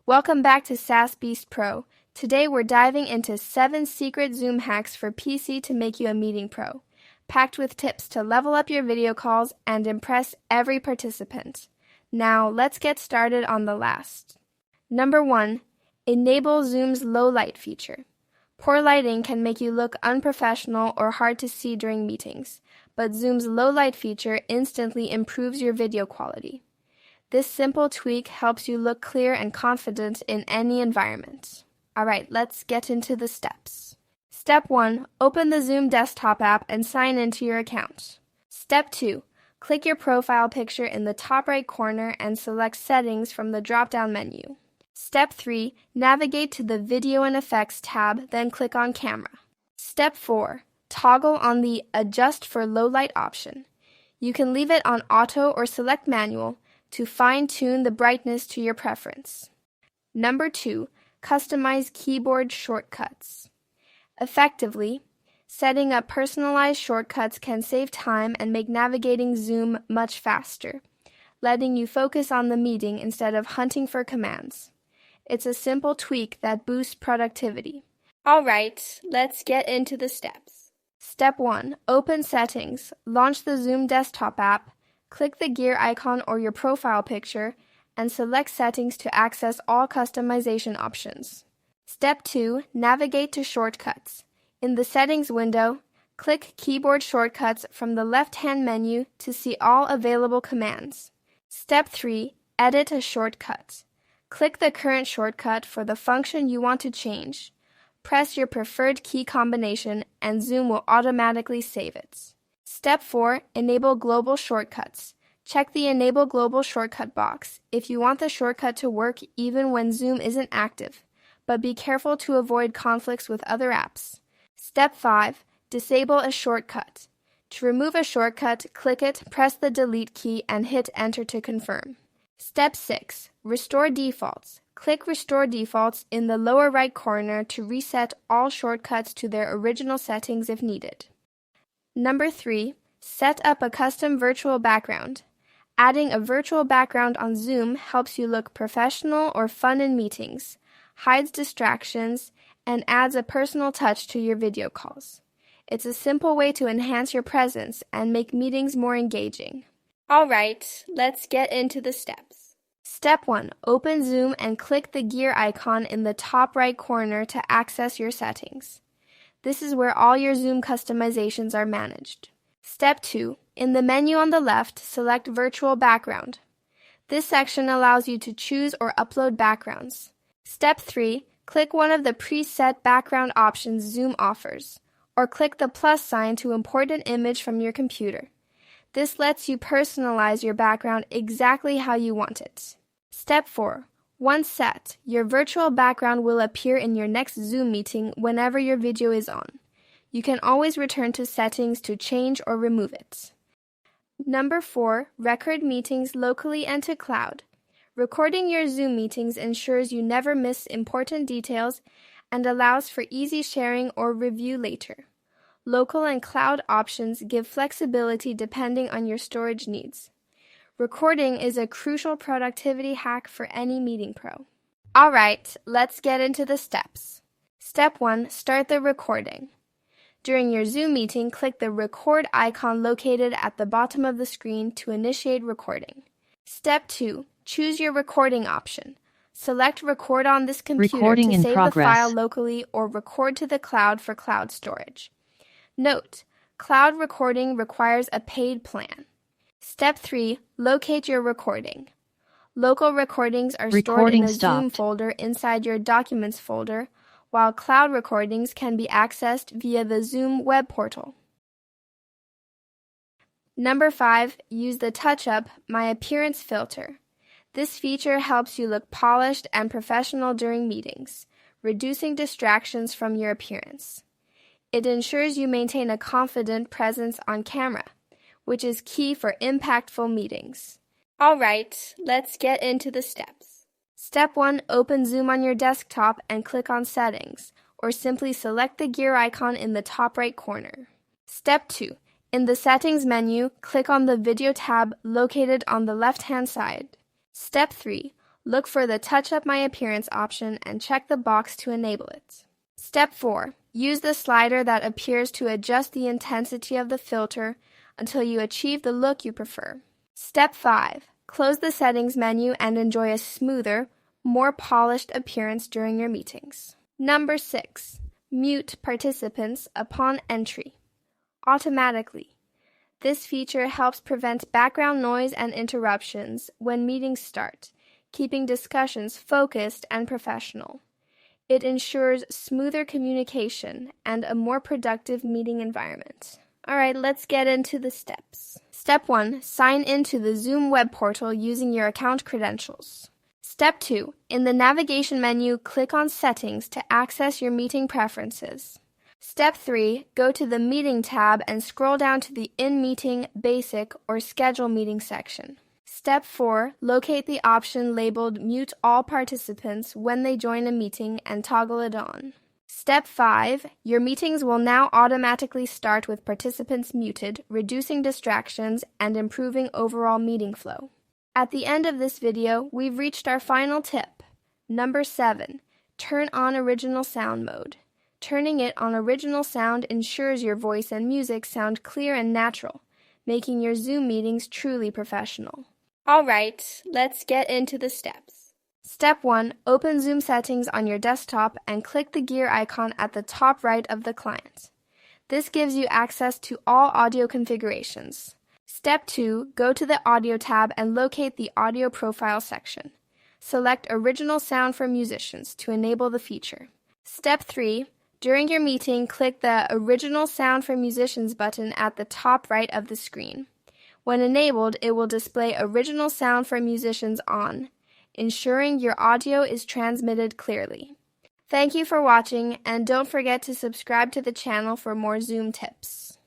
Welcome back to SaaS Beast Pro. Today we're diving into 7 secret Zoom hacks for PC to make you a meeting pro, packed with tips to level up your video calls and impress every participant. Now let's get started on the last. Number 1. Enable Zoom's low light feature. Poor lighting can make you look unprofessional or hard to see during meetings, but Zoom's low light feature instantly improves your video quality. This simple tweak helps you look clear and confident in any environment. Alright, let's get into the steps. Step 1. Open the Zoom desktop app and sign into your account. Step 2. Click your profile picture in the top right corner and select Settings from the drop-down menu. Step 3. Navigate to the Video and Effects tab, then click on Camera. Step 4. Toggle on the Adjust for Low Light option. You can leave it on Auto or select Manual to fine-tune the brightness to your preference. Number 2. Customize keyboard shortcuts. Effectively, setting up personalized shortcuts can save time and make navigating Zoom much faster, letting you focus on the meeting instead of hunting for commands. It's a simple tweak that boosts productivity. Alright, let's get into the steps. Step 1. Open Settings. Launch the Zoom desktop app. Click the gear icon or your profile picture and select Settings to access all customization options. Step 2. Navigate to Shortcuts. In the Settings window, click Keyboard Shortcuts from the left-hand menu to see all available commands. Step 3. Edit a shortcut. Click the current shortcut for the function you want to change. Press your preferred key combination and Zoom will automatically save it. Step 4. Enable global shortcuts. Check the Enable Global Shortcut box if you want the shortcut to work even when Zoom isn't active, but be careful to avoid conflicts with other apps. Step 5. Disable a shortcut. To remove a shortcut, click it, press the Delete key, and hit Enter to confirm. Step 6. Restore defaults. Click Restore Defaults in the lower right corner to reset all shortcuts to their original settings if needed. Number 3. Set up a custom virtual background. Adding a virtual background on Zoom helps you look professional or fun in meetings, hides distractions, and adds a personal touch to your video calls. It's a simple way to enhance your presence and make meetings more engaging. Alright, let's get into the steps. Step 1. Open Zoom and click the gear icon in the top right corner to access your settings. This is where all your Zoom customizations are managed. Step 2. In the menu on the left, select Virtual Background. This section allows you to choose or upload backgrounds. Step 3. Click one of the preset background options Zoom offers, or click the plus sign to import an image from your computer. This lets you personalize your background exactly how you want it. Step 4. Once set, your virtual background will appear in your next Zoom meeting whenever your video is on. You can always return to settings to change or remove it. Number 4. Record meetings locally and to cloud. Recording your Zoom meetings ensures you never miss important details and allows for easy sharing or review later. Local and cloud options give flexibility depending on your storage needs. Recording is a crucial productivity hack for any meeting pro. Alright, let's get into the steps. Step 1. Start the recording. During your Zoom meeting, click the record icon located at the bottom of the screen to initiate recording. Step 2. Choose your recording option. Select Record on this computer Recording to in save progress. the file locally or record to the cloud for cloud storage. Note: cloud recording requires a paid plan. Step 3. Locate your recording. Local recordings are stored in Recording a Zoom stopped. folder inside your Documents folder, while cloud recordings can be accessed via the Zoom web portal. Number 5. Use the touch-up My Appearance filter. This feature helps you look polished and professional during meetings, reducing distractions from your appearance. It ensures you maintain a confident presence on camera, which is key for impactful meetings. Alright, let's get into the steps. Step 1. Open Zoom on your desktop and click on Settings, or simply select the gear icon in the top right corner. Step 2. In the Settings menu, click on the Video tab located on the left-hand side. Step 3. Look for the Touch Up My Appearance option and check the box to enable it. Step 4. Use the slider that appears to adjust the intensity of the filter until you achieve the look you prefer. Step 5. Close the settings menu and enjoy a smoother, more polished appearance during your meetings. Number 6. Mute participants upon entry. Automatically. This feature helps prevent background noise and interruptions when meetings start, keeping discussions focused and professional. It ensures smoother communication and a more productive meeting environment. Alright, let's get into the steps. Step 1. Sign into the Zoom web portal using your account credentials. Step 2. In the navigation menu, click on Settings to access your meeting preferences. Step 3. Go to the Meeting tab and scroll down to the In-Meeting, Basic, or Schedule Meeting section. Step 4. Locate the option labeled Mute All Participants when they join a meeting and toggle it on. Step 5. Your meetings will now automatically start with participants muted, reducing distractions and improving overall meeting flow. At the end of this video, we've reached our final tip. Number 7. Turn on original sound mode. Turning it on original sound ensures your voice and music sound clear and natural, making your Zoom meetings truly professional. Alright, let's get into the steps. Step 1. Open Zoom settings on your desktop and click the gear icon at the top right of the client. This gives you access to all audio configurations. Step 2. Go to the Audio tab and locate the Audio Profile section. Select Original Sound for Musicians to enable the feature. Step 3. During your meeting, click the Original Sound for Musicians button at the top right of the screen. When enabled, it will display Original Sound for Musicians on, ensuring your audio is transmitted clearly. Thank you for watching, and don't forget to subscribe to the channel for more Zoom tips.